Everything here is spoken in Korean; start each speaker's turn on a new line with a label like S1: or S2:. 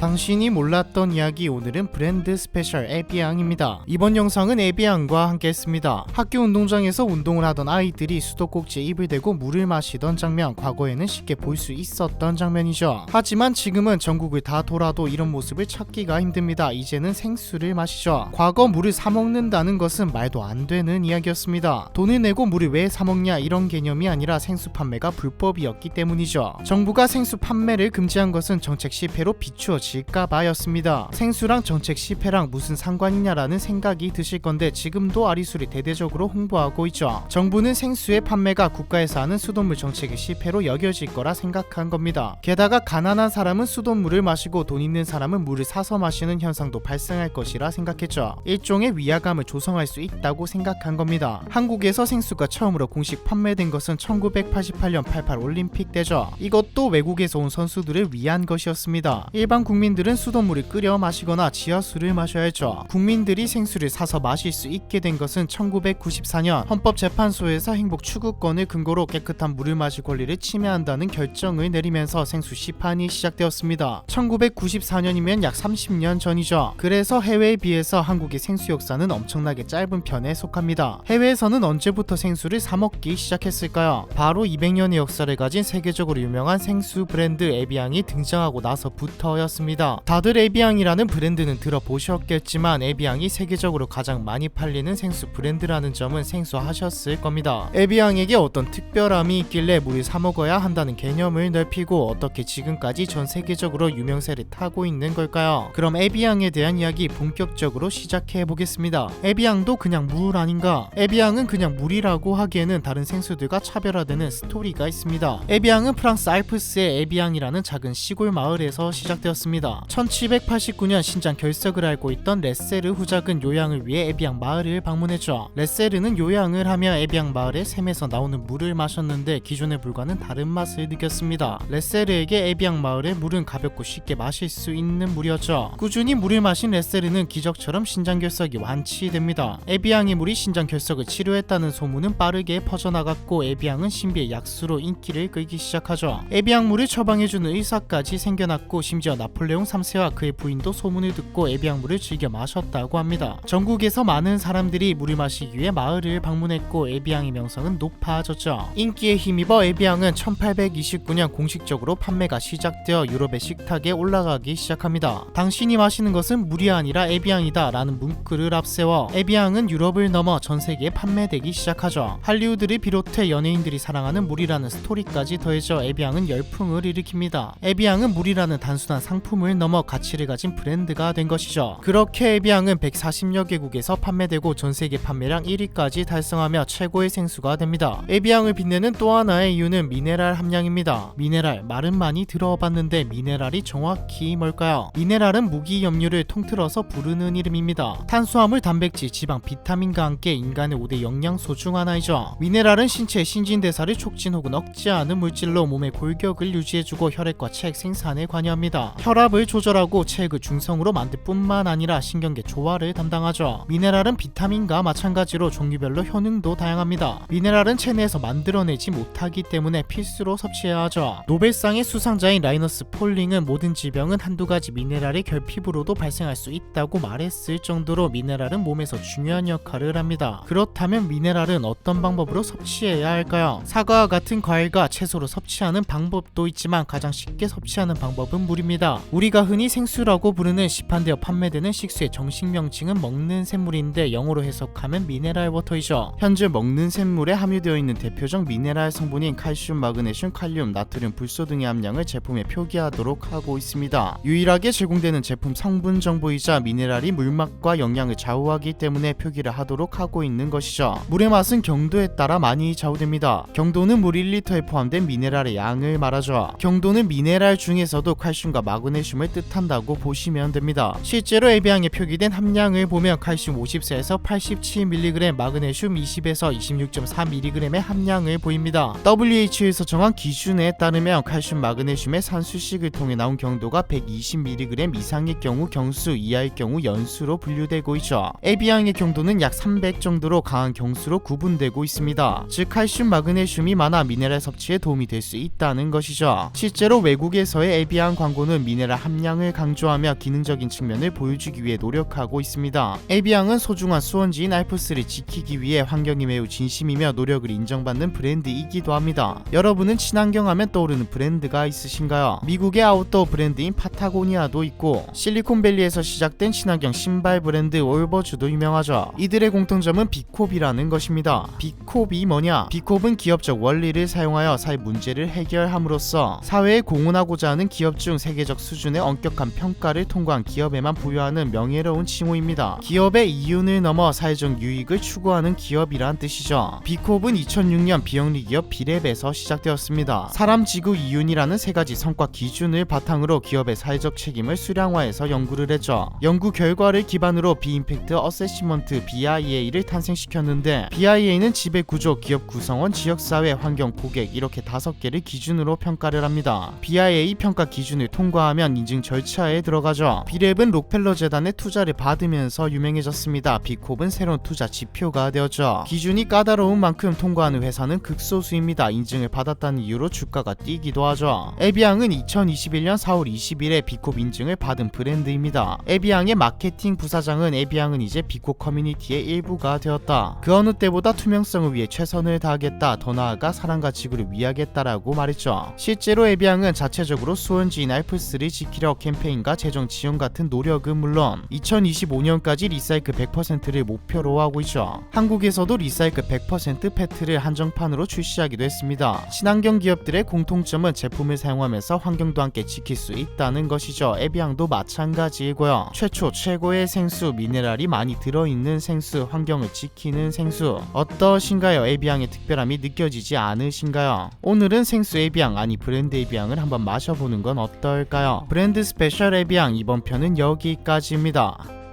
S1: 당신이 몰랐던 이야기, 오늘은 브랜드 스페셜 에비앙입니다. 이번 영상은 에비앙과 함께 했습니다. 학교 운동장에서 운동을 하던 아이들이 수도꼭지에 입을 대고 물을 마시던 장면, 과거에는 쉽게 볼 수 있었던 장면이죠. 하지만 지금은 전국을 다 돌아도 이런 모습을 찾기가 힘듭니다. 이제는 생수를 마시죠. 과거 물을 사 먹는다는 것은 말도 안 되는 이야기였습니다. 돈을 내고 물을 왜 사 먹냐, 이런 개념이 아니라 생수 판매가 불법이었기 때문이죠. 정부가 생수 판매를 금지한 것은 정책 실패로 비추어질까봐였습니다. 생수랑 정책 실패랑 무슨 상관이냐라는 생각이 드실 건데, 지금도 아리수리 대대적으로 홍보하고 있죠. 정부는 생수의 판매가 국가에서 하는 수돗물 정책의 실패로 여겨질 거라 생각한 겁니다. 게다가 가난한 사람은 수돗물을 마시고 돈 있는 사람은 물을 사서 마시는 현상도 발생할 것이라 생각했죠. 일종의 위화감을 조성할 수 있다고 생각한 겁니다. 한국에서 생수가 처음으로 공식 판매된 것은 1988년 88 올림픽 때죠. 이것도 외국에서 온 선수들을 위한 것이었습니다. 일반 국민들은 수돗물을 끓여 마시거나 지하수를 마셔야 했죠. 국민들이 생수를 사서 마실 수 있게 된 것은 1994년 헌법재판소에서 행복 추구권을 근거로 깨끗한 물을 마실 권리를 침해한다는 결정을 내리면서 생수 시판이 시작되었습니다. 1994년이면 약 30년 전이죠. 그래서 해외에 비해서 한국의 생수 역사는 엄청나게 짧은 편에 속합니다. 해외에서는 언제부터 생수를 사 먹기 시작했을까요? 바로 200년의 역사를 가진 세계적으로 유명한 생수 브랜드 에비앙이 등장하고 나서부터였습니다. 다들 에비앙이라는 브랜드는 들어보셨겠지만 에비앙이 세계적으로 가장 많이 팔리는 생수 브랜드라는 점은 생소하셨을 겁니다. 에비앙에게 어떤 특별함이 있길래 물을 사 먹어야 한다는 개념을 넓히고 어떻게 지금까지 전 세계적으로 유명세를 타고 있는 걸까요? 그럼 에비앙에 대한 이야기 본격적으로 시작해 보겠습니다. 에비앙도 그냥 물 아닌가? 에비앙은 그냥 물이라고 하기에는 다른 생수들과 차별화되는 스토리가 있습니다. 에비앙은 프랑스 알프스의 에비앙이라는 작은 시골 마을에서 시작되었습니다. 1789년 신장 결석을 앓고 있던 레세르 후작은 요양을 위해 에비앙 마을을 방문했죠. 레세르는 요양을 하며 에비앙 마을의 샘에서 나오는 물을 마셨는데 기존의 물과는 다른 맛을 느꼈습니다. 레세르에게 에비앙 마을의 물은 가볍고 쉽게 마실 수 있는 물이었죠. 꾸준히 물을 마신 레세르는 기적처럼 신장 결석이 완치됩니다. 에비앙의 물이 신장 결석을 치료했다는 소문은 빠르게 퍼져나갔고 에비앙은 신비의 약수로 인기를 끌기 시작하죠. 에비앙 물을 처방해주는 의사까지 생겨났고 심지어 나폴레옹 3세와 그의 부인도 소문을 듣고 에비앙 물을 즐겨 마셨다고 합니다. 전국에서 많은 사람들이 물을 마시기 위해 마을을 방문했고 에비앙의 명성은 높아졌죠. 인기에 힘입어 에비앙은 1829년 공식적으로 판매가 시작되어 유럽의 식탁에 올라가기 시작합니다. 당신이 마시는 것은 물이 아니라 에비앙이다 라는 문구를 앞세워 에비앙은 유럽을 넘어 전 세계에 판매되기 시작하죠. 할리우드를 비롯해 연예인들이 사랑하는 물이라는 스토리까지 더해져 에비앙은 열풍을 일으킵니다. 에비앙은 물이라는 단순한 상품을 넘어 가치를 가진 브랜드가 된 것이죠. 그렇게 에비앙은 140여 개국에서 판매되고 전 세계 판매량 1위까지 달성하며 최고의 생수가 됩니다. 에비앙을 빛내는 또 하나의 이유는 미네랄 함량입니다. 미네랄, 말은 많이 들어봤는데 미네랄이 정확히 뭘까요? 미네랄은 무기염류를 통틀어서 부르는 이름입니다. 탄수화물, 단백질, 지방, 비타민과 함께 인간의 5대 영양소 중 하나이죠. 미네랄은 신체의 신진대사를 촉진 혹은 억제하는 물질로 몸의 골격을 유지해주고 혈액과 체액 생산에 관여합니다. 혈압을 조절하고 체액을 중성으로 만들 뿐만 아니라 신경계 조화를 담당하죠. 미네랄은 비타민과 마찬가지로 종류별로 효능도 다양합니다. 미네랄은 체내에서 만들어내지 못하기 때문에 필수로 섭취해야 하죠. 노벨상의 수상자인 라이너스 폴링은 모든 질병은 한두 가지 미네랄의 결핍으로도 발생할 수 있다고 말했을 정도로 미네랄은 몸에서 중요한 역할을 합니다. 그렇다면 미네랄은 어떤 방법으로 섭취해야 할까요? 사과와 같은 과일과 채소로 섭취하는 방법도 있지만 가장 쉽게 섭취하는 방법은 물입니다. 우리가 흔히 생수라고 부르는 시판되어 판매되는 식수의 정식 명칭은 먹는 샘물인데 영어로 해석하면 미네랄 워터이죠. 현재 먹는 샘물에 함유되어 있는 대표적 미네랄 성분인 칼슘, 마그네슘, 칼륨, 나트륨, 불소 등의 함량을 제품에 표기하도록 하고 있습니다. 유일하게 제공되는 제품 성분 정보이자 미네랄이 물맛과 영양을 좌우하기 때문에 표기를 하도록 하고 있는 것이죠. 물의 맛은 경도에 따라 많이 좌우됩니다. 경도는 물 1리터에 포함된 미네랄의 양을 말하죠. 경도는 미네랄 중에서도 칼슘과 마그네슘 마그네슘을 뜻한다고 보시면 됩니다. 실제로 에비앙에 표기된 함량을 보면 칼슘 54에서 87mg, 마그네슘 20에서 26.4mg의 함량을 보입니다. WHO에서 정한 기준에 따르면 칼슘 마그네슘의 산수식을 통해 나온 경도가 120mg 이상의 경우 경수, 이하의 경우 연수로 분류되고 있죠. 에비앙의 경도는 약 300 정도로 강한 경수로 구분되고 있습니다. 즉 칼슘 마그네슘이 많아 미네랄 섭취에 도움이 될 수 있다는 것이죠. 실제로 외국에서의 에비앙 광고는 미네랄 함량을 강조하며 기능적인 측면을 보여주기 위해 노력하고 있습니다. 에비앙은 소중한 수원지인 알프스를 지키기 위해 환경이 매우 진심이며 노력을 인정받는 브랜드이기도 합니다. 여러분은 친환경 하면 떠오르는 브랜드가 있으신가요? 미국의 아웃도어 브랜드인 파타고니아도 있고 실리콘밸리에서 시작된 친환경 신발 브랜드 올버즈도 유명하죠. 이들의 공통점은 비콥이라는 것입니다. 비콥이 뭐냐? 비콥은 기업적 원리를 사용하여 사회 문제를 해결함으로써 사회에 공헌하고자 하는 기업 중 세계적 수준의 엄격한 평가를 통과한 기업에만 부여하는 명예로운 칭호입니다. 기업의 이윤을 넘어 사회적 유익을 추구하는 기업이란 뜻이죠. 비콥은 2006년 비영리 기업 비랩에서 시작되었습니다. 사람, 지구, 이윤이라는 세 가지 성과 기준을 바탕으로 기업의 사회적 책임을 수량화해서 연구를 했죠. 연구 결과를 기반으로 비임팩트 어세시먼트 BIA를 탄생시켰는데 BIA는 지배 구조, 기업 구성원, 지역사회, 환경, 고객 이렇게 5개를 기준으로 평가를 합니다. BIA 평가 기준을 통과하면 인증 절차에 들어가죠. 비랩은 록펠러 재단의 투자를 받으면서 유명해졌습니다. 비콥은 새로운 투자 지표가 되었죠. 기준이 까다로운 만큼 통과하는 회사는 극소수입니다. 인증을 받았다는 이유로 주가가 뛰기도 하죠. 에비앙은 2021년 4월 20일에 비콥 인증을 받은 브랜드입니다. 에비앙의 마케팅 부사장은 에비앙은 이제 비콥 커뮤니티의 일부가 되었다. 그 어느 때보다 투명성을 위해 최선을 다하겠다. 더 나아가 사람과 지구를 위하겠다라고 말했죠. 실제로 에비앙은 자체적으로 수원지인 알프스를 지키려 캠페인과 재정 지원 같은 노력은 물론 2025년까지 리사이클 100%를 목표로 하고 있죠. 한국에서도 리사이클 100% 페트를 한정판으로 출시하기도 했습니다. 친환경 기업들의 공통점은 제품을 사용하면서 환경도 함께 지킬 수 있다는 것이죠. 에비앙도 마찬가지이고요. 최고의 생수, 미네랄이 많이 들어있는 생수, 환경을 지키는 생수. 어떠신가요? 에비앙의 특별함이 느껴지지 않으신가요? 오늘은 생수 에비앙, 아니 브랜드 에비앙을 한번 마셔보는 건 어떨까요? 브랜드 스페셜 에비앙 이번 편은 여기까지입니다.